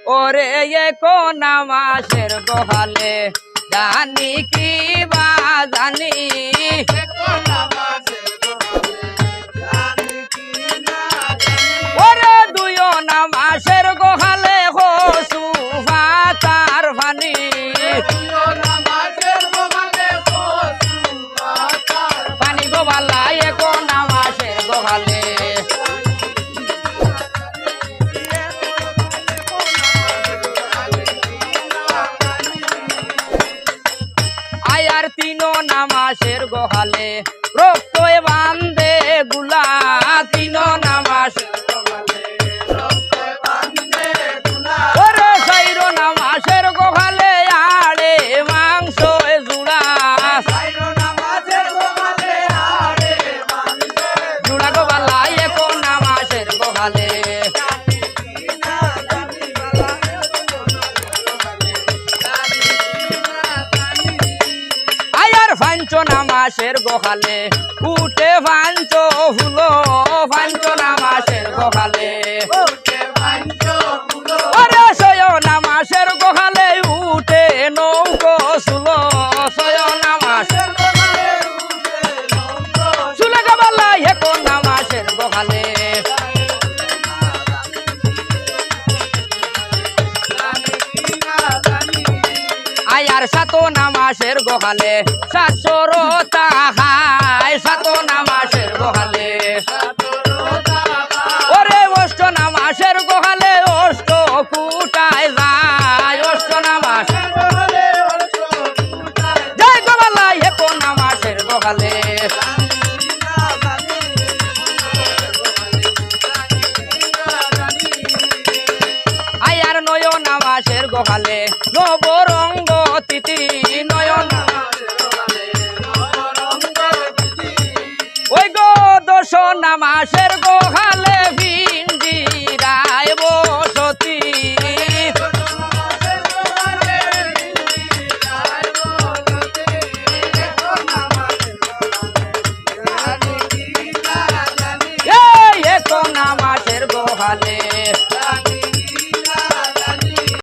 ওরে কোন মাসের গোহালে জানি কি বা জানি ওরে দুই না মাসের গোহালে হসু ভাতার ভানি পানি গোবালা কোন মাসের গোহালে আয়ার তিন নামাসের গোহালে রক্ত বান্ধে গুলা তিন নামাসের ওরে সাইর নামাসের গোহালে আড়ে মাংস জুড়া জুড়া গোবালা কোন নামাসের গোহালে ফাঞ্চনা মাসের গোহালে উঠে ফাঞ্চ ফুলো ফাঞ্চনা মাসের গোহালে ওরে সয়না মাসের গোহালে উঠে নৌকো সুলো সয়না মাসের সুলে গাবালা কোন মাসের গোহালে আয়ার সাতো নামাসের গোহালে সাতশোরতা হায় সাতো নামাসের গোহালে ওরে অষ্ট নামাসের গোহালে অষ্ট কুটায় যায় অষ্ট নামাস জয় গোবালা কোন নামাসের গোহালে আয়ার নয় নামাসের গোহালে নবরঙ্গ তিথি নয়ন ওই গো দশ নামাসের গোহালে